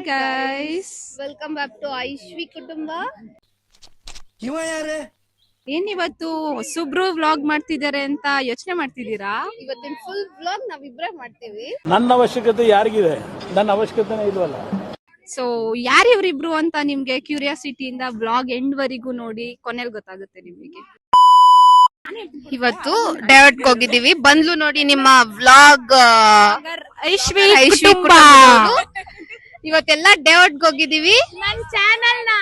Guys, welcome back to ಐಶ್ವಿ ಕುಟುಂಬ. ಏನಿವತ್ತು ಹೊಸಬ್ರು ವ್ಲಾಗ್ ಮಾಡ್ತಿದ್ದಾರೆ ಅಂತ ಯೋಚನೆ ಮಾಡ್ತಿದ್ದೀರಾ? ಇವತ್ತಿನ ಫುಲ್ ವ್ಲಾಗ್ ನಾವಿಬ್ರೇ ಮಾಡ್ತೀವಿ. ನನ್ನ ಅವಶ್ಯಕತೆ ಯಾರಿಗಿದೆ? ನನ್ನ ಅವಶ್ಯಕತೆನೇ ಇಲ್ವಲ್ಲ. ಸೊ ಯಾರಿವ್ರಿಬ್ರು ಅಂತ ನಿಮ್ಗೆ ಕ್ಯೂರಿಯಾಸಿಟಿಯಿಂದ ವ್ಲಾಗ್ ಎಂಡ್ ವರೆಗೂ ನೋಡಿ, ಕೊನೆಯಲ್ಲಿ ಗೊತ್ತಾಗುತ್ತೆ ನಿಮಗೆ. ಇವತ್ತು ಡೇವರ್ಡ್ ಹೋಗಿದೀವಿ. ಬಂದ್ಲು ನೋಡಿ ನಿಮ್ಮ ವ್ಲಾಗ್ ಐಶ್ವಿ ಕುಟುಂಬ. ಇವತ್ತೆಲ್ಲ ಡೇವರ್ಡ್ ಹೋಗಿದೀವಿ. ನನ್ನ ಚಾನೆಲ್ ನ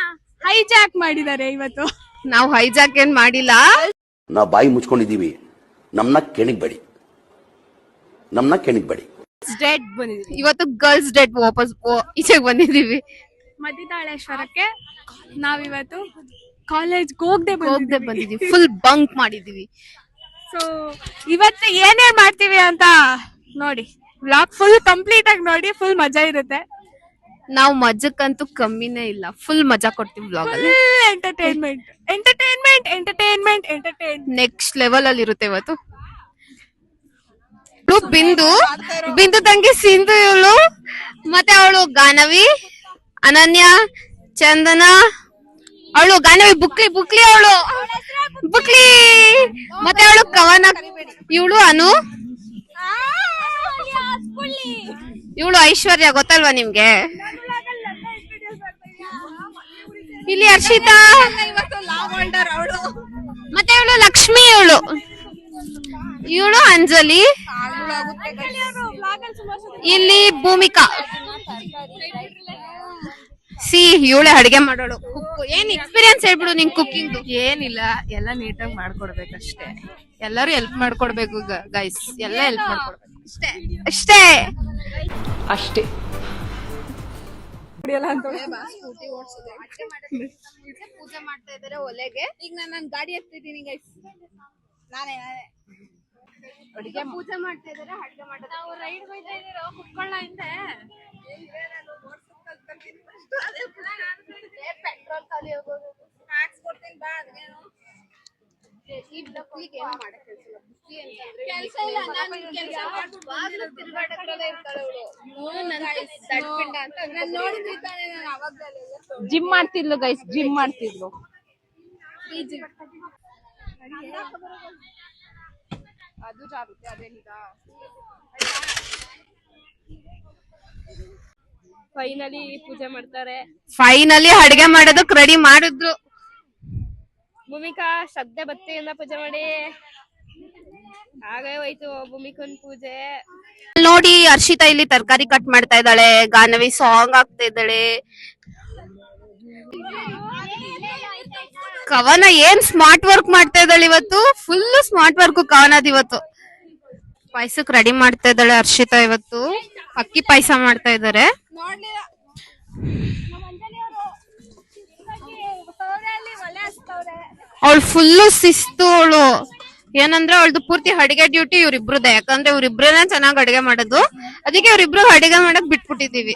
ಹೈಜಾಕ್ ಮಾಡಿದ್ದಾರೆ ಇವತ್ತು. ನಾವು ಹೈಜಾಕ್ ಏನ್ ಮಾಡಿಲ್ಲ, ನಾವು ಬಾಯಿ ಮುಚ್ಕೊಂಡಿದೀವಿ. ನಮ್ನ ಕೆಣಿಗ್ಬೇಡಿ. ಡೆಡ್ ಬಂದಿದ್ವಿ ಇವತ್ತು ಗರ್ಲ್ಸ್ ಡೇಟ್ ವಾಪಸ್ ಈಚೆಗೆ ಬಂದಿದೀವಿ. ಮಧ್ಯತಾಳೇಶ್ವರಕ್ಕೆ ನಾವಿವತ್ತು ಕಾಲೇಜ್ಗೆ ಹೋಗದೆ ಬಂದಿದೀವಿ. ಫುಲ್ ಬಂಕ್ ಮಾಡಿದೀವಿ. ಸೊ ಇವತ್ತು ಏನೇನ್ ಮಾಡ್ತೀವಿ ಅಂತ ನೋಡಿ, ವ್ಲಾಗ್ ಫುಲ್ ಕಂಪ್ಲೀಟ್ ಆಗಿ ನೋಡಿ, ಫುಲ್ ಮಜಾ ಇರುತ್ತೆ. ನಾವು ಮಜಕ್ಕಂತೂ ಕಮ್ಮಿನೇ ಇಲ್ಲ, ಫುಲ್ ಮಜಾ ಕೊಡ್ತೀವಿ ವ್ಲಾಗ್ ಅಲ್ಲಿ. ಎಂಟರ್ಟೈನ್ಮೆಂಟ್ ನೆಕ್ಸ್ಟ್ ಲೆವೆಲ್ ಅಲ್ಲಿ ಇರುತ್ತೆ ಇವತ್ತು. ಬಿಂದು ತಂಗಿ ಸಿಂಧು, ಇವಳು ಮತ್ತೆ ಅವಳು ಗಾನವಿ, ಅನನ್ಯ, ಚಂದನ, ಅವಳು ಗಾನವಿ ಬುಕ್ಲಿ ಅವಳು ಬುಕ್ಲಿ, ಮತ್ತೆ ಅವಳು ಕವನ, ಇವಳು ಅನು, ಇವಳು ಐಶ್ವರ್ಯ, ಗೊತ್ತಲ್ವಾ ನಿಮ್ಗೆ? ಇಲ್ಲಿ ಹರ್ಷಿತಾ, ಮತ್ತೆ ಇವಳು ಲಕ್ಷ್ಮಿ, ಇವಳು ಅಂಜಲಿ, ಇಲ್ಲಿ ಭೂಮಿಕಾ, ಇವಳೆ ಅಡಿಗೆ ಮಾಡೋಳು. ಏನ್ ಎಕ್ಸ್ಪೀರಿಯನ್ಸ್ ಹೇಳ್ಬಿಡು ನಿನ್ ಕುಕಿಂಗ್. ಏನಿಲ್ಲ, ಎಲ್ಲ ನೀಟಾಗಿ ಮಾಡ್ಕೊಡ್ಬೇಕಷ್ಟೇ. ಎಲ್ಲರೂ ಹೆಲ್ಪ್ ಮಾಡ್ಕೊಡ್ಬೇಕು ಗೈಸ್, ಎಲ್ಲ ಹೆಲ್ಪ್ ಮಾಡ್ಕೊಡ್ಬೇಕು ಅಷ್ಟೇ. ಪೂಜೆ ಮಾಡ್ತಾ ಇದಾರೆ ಒಲೆಗೆ. ಈಗ ನಾನು ಗಾಡಿ ಹತ್ತಿದ್ದೀನಿ ಗೈಸ್. ನಾನೇ ಅಡಿಗೆ ಪೂಜೆ ಮಾಡ್ತಾ ಇದಾರೆ, ಅಡಿಗೆ ಮಾಡೋದು. ನಾವು ರೈಡ್ ಹೋಗ್ತಾ ಇದೀರೋ, ಕುತ್ಕೊಳ್ಳ ಹಿಂದೆ. ಪೆಟ್ರೋಲ್ ಖಾಲಿ ಹೋಗೋದು. ಸ್ನಾಕ್ಸ್ ಕೊಡ್ತೀನಿ ಬಾ. ಅದೇನು ಈ ಬುಕ್ಲಿಗೆ ಏನು ಮಾಡಕ್ಕೆ ಕೆಲಸ ಇಲ್ಲ. ನಾನು ಕೆಲಸ ಮಾಡ್ಬಿಟ್ಟು ತಿರುಗಾಡಕ್ರಲ್ಲೇ ಇರ್ತಾಳೆ ಅವಳು. ದಡ್ಪಿಂಡ ಅಂತ ನಾನು ನೋಡಿದ್ವಿ ತಾನೆ. ನಾನು ಅವಾಗಲೇ ಜಿಮ್ ಮಾಡ್ತಿದ್ಲು ಗೈಸ್, ಜಿಮ್ ಮಾಡ್ತಿದ್ಲು. ಅದು ಜಾಗುತ್ತೆ ಅದೇನಿದ. ಫೈನಲಿ ಪೂಜೆ ಮಾಡ್ತಾರೆ. ಫೈನಲಿ ಅಡಿಗೆ ಮಾಡೋದಕ್ಕೆ ರೆಡಿ ಮಾಡಿದ್ರು. ಭೂಮಿಕಾ ಶ್ರದ್ಧೆ ಭಕ್ತಿಯಿಂದ ಪೂಜೆ ಮಾಡಿ ಹಾಗೆ ಹೋಯ್ತು ಭೂಮಿಕನ್ ಪೂಜೆ. ನೋಡಿ ಹರ್ಷಿತಾ ಇಲ್ಲಿ ತರಕಾರಿ ಕಟ್ ಮಾಡ್ತಾ ಇದ್ದಾಳೆ, ಗಾನವಿ ಸಾಂಗ್ ಆಗ್ತಾ ಇದ್ದಾಳೆ, ಕವನ ಏನ್ ಸ್ಮಾರ್ಟ್ ವರ್ಕ್ ಮಾಡ್ತಾ ಇದ್ದಾಳೆ ಇವತ್ತು. ಫುಲ್ ಸ್ಮಾರ್ಟ್ ವರ್ಕ್ ಕವನದ್ ಇವತ್ತು. ಪಾಯಸಕ್ ರೆಡಿ ಮಾಡ್ತಾ ಇದ್ದಾಳೆ ಹರ್ಷಿತಾ. ಇವತ್ತು ಅಕ್ಕಿ ಪಾಯಸ ಮಾಡ್ತಾ ಇದ್ದಾರೆ. ಅವಳು ಫುಲ್ಲು ಶಿಸ್ತು. ಅವಳು ಏನಂದ್ರೆ ಅವಳದು ಪೂರ್ತಿ ಅಡಿಗೆ ಡ್ಯೂಟಿ ಇವ್ರಿಬ್ರದೇ. ಯಾಕಂದ್ರೆ ಇವ್ರಿಬ್ರೇ ಚೆನ್ನಾಗ್ ಅಡಿಗೆ ಮಾಡೋದು, ಅದಕ್ಕೆ ಇವ್ರಿಬ್ರು ಅಡಿಗೆ ಮಾಡಕ್ ಬಿಟ್ಬಿಟ್ಟಿದೀವಿ.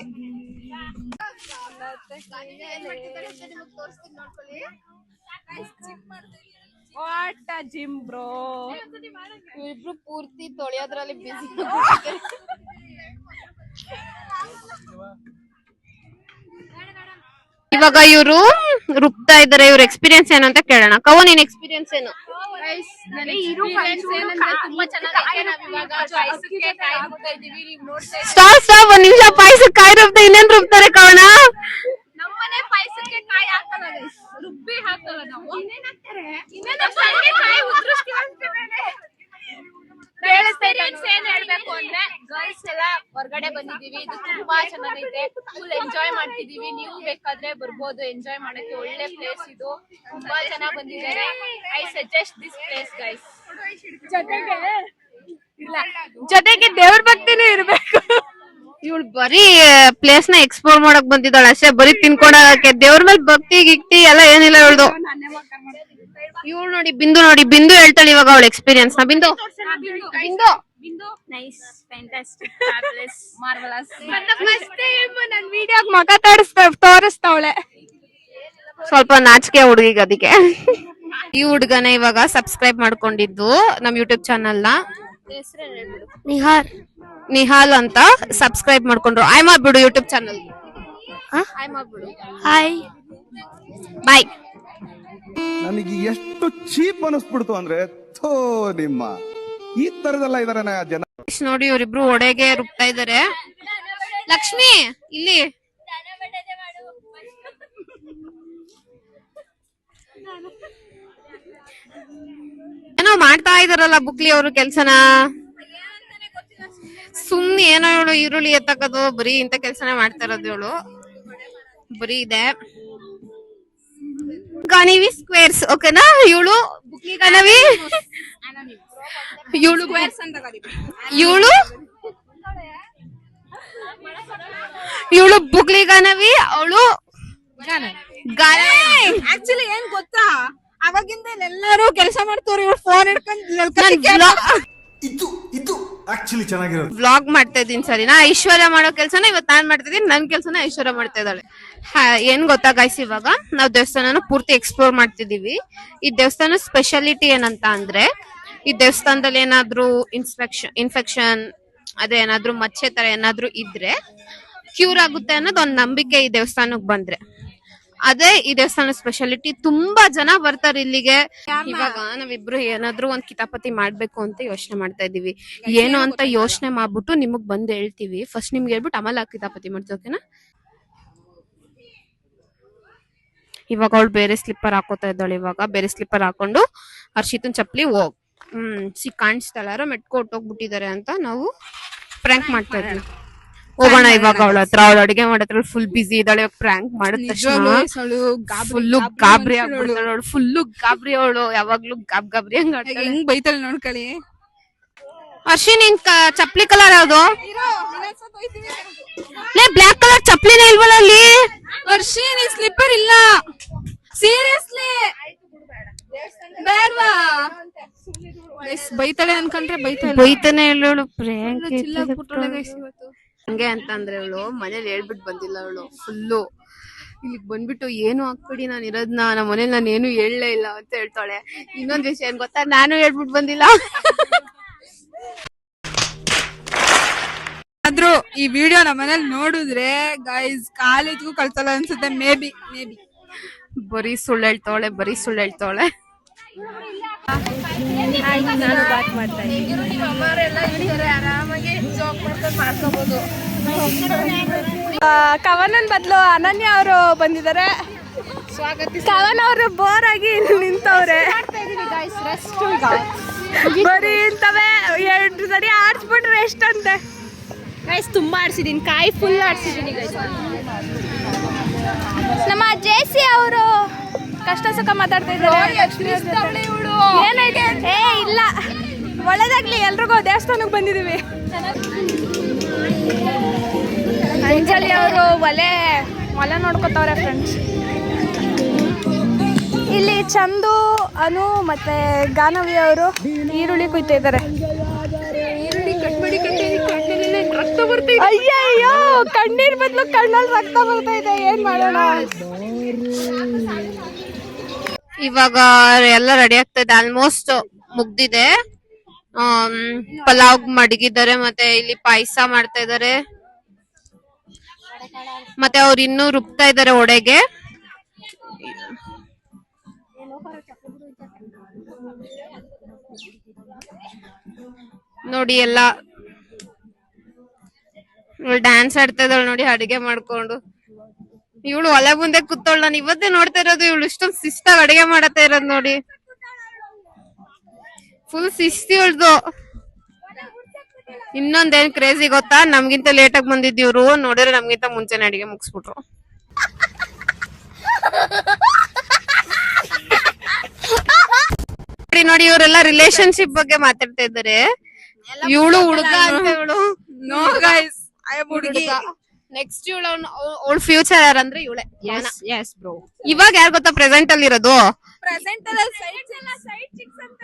What a gym bro. ಇವ್ರಿಬ್ರು ಪೂರ್ತಿ ತೊಳೆಯೋದ್ರಲ್ಲಿ ಬಿಸಿ. ಇವಾಗ ಇವರು ರುಬ್ತಾ ಇದಾರೆ. ಇವ್ರ ಎಕ್ಸ್ಪೀರಿಯನ್ಸ್ ಏನು ಅಂತ ಕೇಳೋಣ. ಕವ, ನಿನ್ ಎಕ್ಸ್ಪೀರಿಯನ್ಸ್ ಏನು? ಸ್ಟಾಪ್ ಒಂದ್ ನಿಮಿಷ. ಪಾಯಸಕ್ಕೆ ಕಾಯಿ ರುಬ್ತಾ ಇನ್ನೇನ್ ರುಬ್ತಾರೆ ಕವನ? ನಮ್ಮನೆ ಪಾಯಸಕ್ಕೆ ಕಾಯಿ ಹಾಕಲ್ಲ ಗೈಸ್, ರುಬ್ಬಿ ಹಾಕಲ್ಲ ನಾವು. ಎಕ್ಸ್ಪೀರಿಯನ್ಸ್ ಏನ್ ಹೇಳ್ಬೇಕು ಅಂದ್ರೆ, ಗರ್ಲ್ಸ್ ಎಲ್ಲ ಹೊರಗಡೆ ಬಂದಿದೀವಿ, ಇದು ತುಂಬಾ ಚೆನ್ನಾಗೈತೆ, ಫುಲ್ ಎಂಜಾಯ್ ಮಾಡ್ತಿದೀವಿ. ನೀವು ಬೇಕಾದ್ರೆ ಬರ್ಬೋದು ಎಂಜಾಯ್ ಮಾಡಕ್ಕೆ. ಒಳ್ಳೆ ಪ್ಲೇಸ್ ಇದು, ತುಂಬಾ ಚೆನ್ನಾಗ್ ಬಂದಿದ್ದಾರೆ. I suggest this place guys. ಜೊತೆಗೆ ದೇವ್ರ ಭಕ್ತಿನೂ ಇರ್ಬೇಕು. ಇವಳು ಬರೀ ಪ್ಲೇಸ್ ನ ಎಕ್ಸ್ಪ್ಲೋರ್ ಮಾಡಕ್ ಬಂದಿದ್ದಾಳೆ ಅಷ್ಟೇ, ಬರೀ ತಿನ್ಕೊಳಕ್ಕೆ. ದೇವ್ರ ಮೇಲೆ ಭಕ್ತಿ ಗಿಕ್ತಿ ಎಲ್ಲ ಏನಿಲ್ಲ ಇವಳ್ದು. ಇವಳು ನೋಡಿ ಬಿಂದು ಹೇಳ್ತಾಳೆ ಇವಾಗ ಅವಳ ಎಕ್ಸ್ಪೀರಿಯನ್ಸ್ ನ. ಬಿಂದು ನೈಸ್, ಫ್ಯಾಂಟಾಸ್ಟಿಕ್, ಫ್ಯಾಬುಲಸ್, ಮಾರ್ವೆಲಸ್. ನನ್ನ ವಿಡಿಯೋಗೆ ಮಗ ತೋರಿಸ್ತಾವಳೆ. ಸ್ವಲ್ಪ ನಾಚಿಕೆ ಹುಡುಗಿಗೆ, ಅದಕ್ಕೆ. ಈ ಹುಡುಗನ ಇವಾಗ ಸಬ್ಸ್ಕ್ರೈಬ್ ಮಾಡ್ಕೊಂಡಿದ್ದು ನಮ್ ಯೂಟ್ಯೂಬ್ ಚಾನಲ್ ನ. ನಿಹಾಲ್ ಅಂತ ಸಬ್ಸ್ಕ್ರೈಬ್ ಮಾಡ್ಕೊಂಡ್ರು. ಆಯ್ ಮಾಡ್ಬಿಡು ಯೂಟ್ಯೂಬ್ ಚಾನಲ್. Hi bye. ನನಗೆ ಎಷ್ಟು ಚೀಪ್ ಅನಿಸ್ಬಿಡ್ತು ಅಂದ್ರೆ ಥೋ ನಿಮ್ಮ ಈ ತರದೆಲ್ಲ ಇದಾರೆ ಜನ. ನೋಡಿ ಇವರಿಬ್ರು ಒಡೆಗೆ ರುಬ್ತಾ ಇದಾರೆ. ಲಕ್ಷ್ಮಿ ಇಲ್ಲಿ ಏನೋ ಮಾಡ್ತಾ ಇದಾರಲ್ಲ ಬುಕ್ಲಿ ಅವರು ಕೆಲ್ಸನ. ಸುಮ್ನೆ ಏನೋ ಇವಳು ಈರುಳ್ಳಿ ಎತ್ತಕದು ಬರೀ ಇಂತ ಕೆಲ್ಸನೇ ಮಾಡ್ತಾ ಇರೋದು ಇವಳು. ಬರೀ ಇದೆ ಗಾನಿವಿ ಸ್ಕ್ವೇರ್ಸ್ ಓಕೆನಾ. ಇವಳು ಬುಕ್ಲಿ ಗಾನವಿ, ಇವಳು ಇವಳು ಬುಕ್ಲಿ ಗಾನವಿ, ಅವಳು ಆಕ್ಚುಲಿ ಏನ್ ಗೊತ್ತಾ, ಅವಾಗಿಂದ ಎಲ್ಲರೂ ಕೆಲಸ ಮಾಡ್ತವ್ರು, ಇವ್ರು ಫೋನ್ ಇದು ಆಕ್ಚುಲಿ ಚೆನ್ನಾಗಿರೋದು. ವ್ಲಾಗ್ ಮಾಡ್ತಾ ಇದೀನಿ ಸರಿನಾ. ಐಶ್ವರ್ಯ ಮಾಡೋ ಕೆಲ್ಸನ ಇವತ್ತು ನಾನ್ ಮಾಡ್ತಾ ಇದೀನಿ, ನನ್ ಕೆಲ್ಸನ ಐಶ್ವರ್ಯ ಮಾಡ್ತಾ ಇದ್ದಾಳೆ. ಏನ್ ಗೊತ್ತಾ ಗೈಸ್, ಇವಾಗ ನಾವ್ ದೇವಸ್ಥಾನನ ಪೂರ್ತಿ ಎಕ್ಸ್ಪ್ಲೋರ್ ಮಾಡ್ತಿದೀವಿ. ಈ ದೇವಸ್ಥಾನ ಸ್ಪೆಷಾಲಿಟಿ ಏನಂತ ಅಂದ್ರೆ, ಈ ದೇವಸ್ಥಾನದಲ್ಲಿ ಏನಾದ್ರೂ ಇನ್ಫೆಕ್ಷನ್ ಅದೇ ಏನಾದ್ರೂ ಮಚ್ಚೆ ತರ ಏನಾದ್ರೂ ಇದ್ರೆ ಕ್ಯೂರ್ ಆಗುತ್ತೆ ಅನ್ನೋದು ಒಂದ್ ನಂಬಿಕೆ ಈ ದೇವಸ್ಥಾನಕ್ ಬಂದ್ರೆ. ಅದೇ ಈ ದೇವಸ್ಥಾನ ಸ್ಪೆಷಾಲಿಟಿ. ತುಂಬಾ ಜನ ಬರ್ತಾರೆ ಇಲ್ಲಿಗೆ. ಇವಾಗ ನಾವಿಬ್ರು ಏನಾದ್ರೂ ಒಂದ್ ಕಿತಾಪತಿ ಮಾಡ್ಬೇಕು ಅಂತ ಯೋಚನೆ ಮಾಡ್ತಾ ಇದೀವಿ. ಏನು ಅಂತ ಯೋಚನೆ ಮಾಡ್ಬಿಟ್ಟು ನಿಮಗ್ ಬಂದ್ ಹೇಳ್ತೀವಿ. ಫಸ್ಟ್ ನಿಮ್ಗೆ ಹೇಳ್ಬಿಟ್ಟು ಆಮೇಲೆ ಕಿತಾಪತಿ ಮಾಡ್ತೀವಿ ಓಕೆನಾ. ಇವಾಗ ಅವಳು ಬೇರೆ ಸ್ಲಿಪ್ಪರ್ ಹಾಕೋತಾ ಇದ್ದಾಳೆ. ಇವಾಗ ಬೇರೆ ಸ್ಲಿಪ್ಪರ್ ಹಾಕೊಂಡು ಹರ್ಷಿತನ್ ಚಪ್ಲಿ ಕಾಣಿಸ್ತಾಳ ಮೆಟ್ಕೊಟ್ಟು ಹೋಗ್ಬಿಟ್ಟಿದ್ದಾರೆ ಅಂತ ನಾವು ಪ್ರ್ಯಾಂಕ್ ಮಾಡ್ತಾ ಇದ್ವಿ. ಹೋಗೋಣ ಇವಾಗ ಅವಳ ಹತ್ರ. ಅವಳು ಅಡಿಗೆ ಮಾಡತ್ರ ಫುಲ್ ಬಿಸಿ ಇದ್ದಾಳೆ. ಪ್ರ್ಯಾಂಕ್ ಮಾಡಿದ ತಕ್ಷಣ ಫುಲ್ಲು ಗಾಬರಿ ಆಗ್ಬಿಡ್ತಾಳೆ ಅವಳು. ಫುಲ್ಲು ಗಾಬರಿ ಅವಳು, ಯಾವಾಗ್ಲೂ ಗಾಬರಿ ಹೆಂಗ್ ಬೈತಾಳೆ ನೋಡ್ಕೊಳ್ಳಿ. ಹರ್ಷಿ ನಿನ್ ಚಪ್ಲಿ ಕಲರ್ ಯಾವ್ದು? ಬ್ಲಾಕ್ ಕಲರ್ ಚಪ್ಲಿನೇ ಇಲ್ವಲ್ಲ ಅಲ್ಲಿ. ವರ್ಷಿ ನೀ ಸ್ಲಿಪ್ಪರ್ ಇಲ್ಲ, ಸೀರಿಯಸ್ಲಿ ಬೇಡವಾ? ಬೈತಾಳೆ ಅನ್ಕೊಂಡ್ರೆ ಬೈತಾನೆ ಹೇಳೋಳು. ಪ್ರ್ಯಾಂಕ್ ಹಂಗೆ ಅಂತಂದ್ರೆ ಅವಳು ಮನೇಲಿ ಹೇಳ್ಬಿಟ್ಟು ಬಂದಿಲ್ಲ. ಅವಳು ಫುಲ್ಲು ಇಲ್ಲಿಗ್ ಬಂದ್ಬಿಟ್ಟು ಏನು ಹಾಕ್ಬಿಡಿ ನಾನು ಇರೋದ್ನ, ನಮ್ಮ ಮನೇಲಿ ನಾನು ಏನು ಹೇಳಲೇ ಇಲ್ಲ ಅಂತ ಹೇಳ್ತಾಳೆ. ಇನ್ನೊಂದ್ ವಿಷಯ ಏನ್ ಗೊತ್ತಾ, ನಾನು ಹೇಳ್ಬಿಟ್ಟು ಬಂದಿಲ್ಲ. ಆದ್ರೂ ಈ ವಿಡಿಯೋ ನಮ್ಮ ಮನೇಲಿ ನೋಡಿದ್ರೆ ಗೈಸ್ ಕಾಲೇಜ್ಗೂ ಕಳ್ಸಲ್ಲ ಅನ್ಸುತ್ತೆ. ಮೇ ಬಿ ಬರೀ ಸುಳ್ಳು ಹೇಳ್ತಾಳೆ. ಕವನನ್ ಬದಲು ಅನನ್ಯ ಅವರು ಬಂದಿದ್ದಾರೆ. ಕವನ್ ಅವರು ಬೋರ್ ಆಗಿ ನಿಂತವ್ರೆ. ಬರೀ ಇಂತವೇ 2 ಸರಿ ಆಡ್ಸ್ಬಿಟ್ರೆ ಎಷ್ಟಂತೆ ಗೈಸ್. ತುಂಬಾ ಆಡ್ಸಿದೀನಿ, ಕಾಯಿ ಫುಲ್ ಆಡ್ಸಿದೀನಿ ಗೈಸ್. ನಮ್ಮ ಜೇಸಿ ಅವರು ಕಷ್ಟ ಸುಖ ಮಾತಾಡ್ತಾ ಇದ್ದಾರೆ. ಏನಾಯ್ತು? ಏ ಇಲ್ಲ, ಒಳ್ಳೇದಾಗ್ಲಿ ಎಲ್ರಿಗೂ. ದೇವಸ್ಥಾನಕ್ಕೆ ಬಂದಿದೀವಿ. ಅಂಜಲಿ ಅವರು ಒಲೆ ನೋಡ್ಕೊತವ್ರೆ ಫ್ರೆಂಡ್ಸ್. ಇಲ್ಲಿ ಚಂದು, ಅನು ಮತ್ತೆ ಗಾನವಿ ಅವರು ಈರುಳ್ಳಿ ಕುಯ್ತಾ ಇದ್ದಾರೆ. ರಕ್ತ ಬರ್ತಾ ಇದೆ. ಅಯ್ಯಯ್ಯೋ, ಕಣ್ಣೀರ್ ಬದಲು ಕಣ್ಣಲ್ಲಿ ರಕ್ತ ಬರ್ತಾ ಇದೆ. ಏನ್ ಮಾಡೋಣ? ಇವಾಗ ಎಲ್ಲ ರೆಡಿ ಆಗ್ತಾ ಇದೆ. ಆಲ್ಮೋಸ್ಟ್ ಮುಗ್ದಿದೆ. ಪಲಾವ್ ಮಡಗಿದ್ದಾರೆ, ಮತ್ತೆ ಇಲ್ಲಿ ಪಾಯಸ ಮಾಡ್ತಾ ಇದಾರೆ, ಮತ್ತೆ ಅವ್ರು ಇನ್ನೂ ರುಬ್ತಾ ಇದಾರೆ ಒಡೆಗೆ. ನೋಡಿ ಎಲ್ಲ ಡ್ಯಾನ್ಸ್ ಆಡ್ತಾ ಇದ್ದಾಳೆ ನೋಡಿ ಅಡಿಗೆ ಮಾಡ್ಕೊಂಡು. ಇವಳು ಒಲೆ ಮುಂದೆ ಕೂತವಳು. ನಾನು ಇವತ್ತೇ ನೋಡ್ತಾ ಇರೋದು ಇವಳು ಇಷ್ಟೊಂದು ಶಿಸ್ತಾಗಿ ಅಡಿಗೆ ಮಾಡತಾ ಇರೋದು ನೋಡಿ. ಫುಲ್ ಶಿಸ್ತಿ ಇವಳ್ದು. ಇನ್ನೊಂದೇನ್ ಕ್ರೇಜಿ ಗೊತ್ತಾ, ನಮ್ಗಿಂತ ಲೇಟ್ ಆಗಿ ಬಂದಿದ್ದೀವ್ರು, ನೋಡಿದ್ರೆ ನಮ್ಗಿಂತ ಮುಂಚೆನೆ ಅಡಿಗೆ ಮುಗಿಸ್ಬಿಟ್ರು. ನೋಡಿ ಇವರೆಲ್ಲ ರಿಲೇಶನ್ಶಿಪ್ ಬಗ್ಗೆ ಮಾತಾಡ್ತಾ ಇದ್ದಾರೆ. ಇವಳು ಹುಡುಗ ಅಂತ ಇವಳು. ನೋ ಗೈಸ್, ಐ ಆಮ್ ಹುಡುಗಿ. ನೆಕ್ಸ್ಟ್ ಇವಳು ಅವಳ ಫ್ಯೂಚರ್ ಯಾರಂದ್ರೆ ಇವಳೆ. Yes bro. ಇವಾಗ ಯಾರು ಗೊತ್ತಾ ಪ್ರೆಸೆಂಟ್ ಅಲ್ಲಿ ಇರೋದು? ಪ್ರೆಸೆಂಟ್ ಅಲ್ಲಿ ಸೈಡ್ ಚಿಕ್ಸ್ ಅಂತ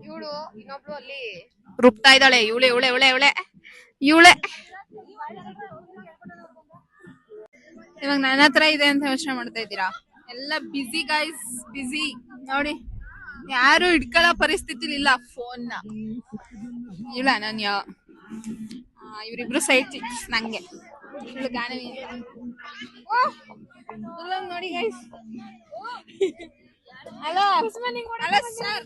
ಇವಳು ಇನ್ನೊಬ್ಳು ಅಲ್ಲಿ ರುಬ್ತಾ ಇದ್ದಾಳೆ. ಇವಳೆ ಇವಾಗ ನನ್ನ ಹತ್ರ ಇದೆ ಅಂತ ಯೋಚನೆ ಮಾಡ್ತಾ ಇದ್ದೀರಾ? ಎಲ್ಲ ಬಿಸಿ ಗೈಸ್, ಬಿಸಿ. ನೋಡಿ ಯಾರು ಹಿಡ್ಕೊಳ್ಳೋ ಪರಿಸ್ಥಿತಿಲಿ ಇಲ್ಲ ಫೋನ್ ನ. ಇಲ್ಲ ಅನನ್ಯ, ಇವರಿಬ್ರು ಸೈಡ್ ಚಿಕ್ಸ್ ನಂಗೆ. ಇವಳು ಗಾನವಿ. ನೋಡಿ ಗೈಸ್. Hello hello sir.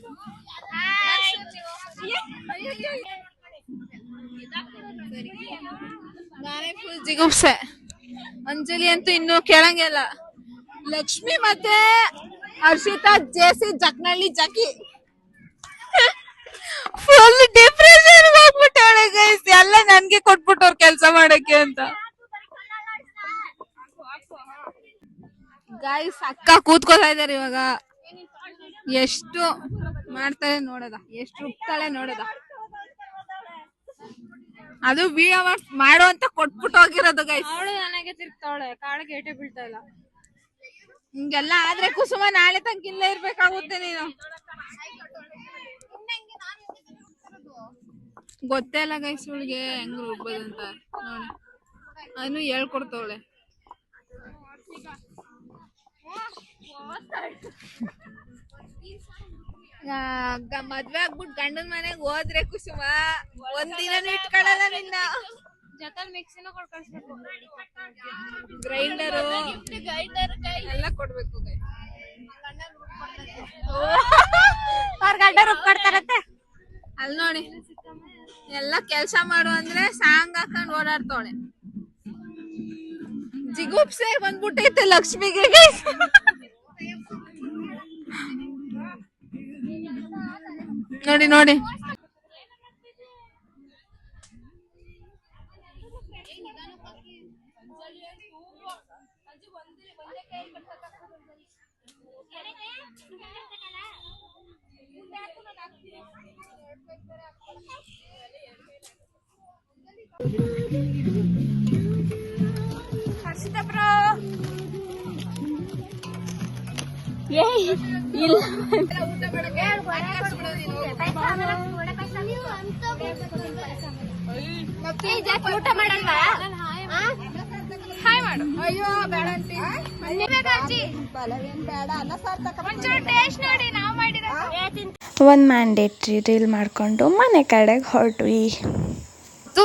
ನಾನೇ ಫುಲ್ ಜಿಗುಪ್ಸೆ. ಅಂಜಲಿ ಅಂತೂ ಇನ್ನು ಕೇಳಂಗಿಲ್ಲ. ಲಕ್ಷ್ಮಿ ಮತ್ತೆ ಹರ್ಷಿತಾ ಜೇಸಿ ಜಕ್ನಳ್ಳಿ ಜಕಿ ಫುಲ್ ಡಿಪ್ರೆಷನ್ ಹೋಗ್ಬಿಟ್ಟವಳೆ ಗೈಸ್. ಎಲ್ಲ ನನ್ಗೆ ಕೊಟ್ಬಿಟ್ಟವ್ರ ಕೆಲ್ಸ ಮಾಡಕ್ಕೆ ಅಂತ. ಗೈಸ್ ಅಕ್ಕ ಕೂತ್ಕೋತಾ ಇದಾರೆ ಇವಾಗ. ಎಷ್ಟು ಮಾಡ್ತಾರೆ ನೋಡದ, ಎಷ್ಟು ರುಬ್ತಾಳೆ ನೋಡದ. ಅದು ವಿಡಿಯೋ ಮಾಡೋ ಅಂತ ಕೊಟ್ಬಿಟ್ಟು ಹೋಗಿರೋದು ಗೈಸ್. ಅವಳು ನನಗೆ ತಿರ್ಗ್ತಾವಳೆ, ಕಾಳಿಗೆ ಏಟೆ ಬೀಳ್ತಾ ಇಲ್ಲ. ಹಿಂಗೆಲ್ಲ ಆದ್ರೆ ಕುಸುಮ ನಾಳೆ ತನಕ ಇಲ್ಲೇ ಇರ್ಬೇಕಾಗುತ್ತೆ. ನೀನು ಗೊತ್ತೇ ಇಲ್ಲ ಗೈಸ್ ಇವಳಿಗೆ ಹೆಂಗ್ ರುಬ್ಬೋದಂತ. ನೋಡಿ ಅದನ್ನು ಹೇಳ್ಕೊಡ್ತವಳೆ. ಮದ್ವೆ ಆಗ್ಬಿಟ್ಟು ಗಂಡನ ಮನೆಗ್ ಹೋದ್ರೆ ಕುಸುಮ ಒಂದಿನನೂ ಇಟ್ಕೊಳ್ಳಲ್ಲ ನಿನ್ನ. ಜೊತೆಲಿ ಮಿಕ್ಸಿನೂ ಕೊಡ್ಕಳಿಸ್ಬೇಕು, ಗ್ರೈಂಡರು ಎಲ್ಲ ಕೊಡ್ಬೇಕು. ಅವ್ರ ಗಂಡ ರುಬ್ಕೊಡ್ತಾರತ್ತೆ. ಅಲ್ಲಿ ನೋಡಿ ಎಲ್ಲ ಕೆಲ್ಸ ಮಾಡು ಅಂದ್ರೆ ಸಾಂಗ್ ಹಾಕೊಂಡ್ ಓಡಾಡ್ತಾವಳೆ. ಜಿಗುಪ್ಸೆ ಬಂದ್ಬಿಟ್ಟೈತೆ ಲಕ್ಷ್ಮಿಗೆ. ನೋಡಿ ನೋಡಿ ಹರ್ಷಿತಾ ಬ್ರೋ ಊಟ ಮಾಡಲ್ವಾ? ಹಾಯ್ ಮಾಡು. ಅಯ್ಯೋ ಬೇಡ ಅಂತೀವಿ. ಒಂಚೂರು ಟೇಸ್ಟ್ ನೋಡಿ, ನಾವು ಮಾಡಿರೋ ಒಂದು ಮ್ಯಾಂಡೇಟ್ರಿ ರೀಲ್ ಮಾಡ್ಕೊಂಡು ಮನೆ ಕಡೆಗೆ ಹೊರಟ್ವಿ.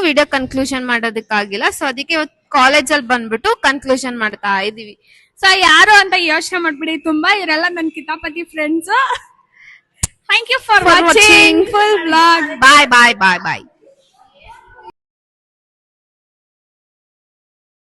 ವಿಡಿಯೋ ಕನ್ಕ್ಲೂಷನ್ ಮಾಡೋದಕ್ಕಾಗಿಲ್ಲ, ಸೊ ಅದಕ್ಕೆ ಇವತ್ತು ಕಾಲೇಜಲ್ಲಿ ಬಂದ್ಬಿಟ್ಟು ಕನ್ಕ್ಲೂಷನ್ ಮಾಡ್ತಾ ಇದೀವಿ. ಸೊ ಯಾರು ಅಂತ ಯೋಚನೆ ಮಾಡ್ಬಿಡಿ, ತುಂಬಾ ಇವರೆಲ್ಲ ನನ್ನ ಕಿತಾಪತಿ friends. Thank you for watching full blog. Bye bye bye bye.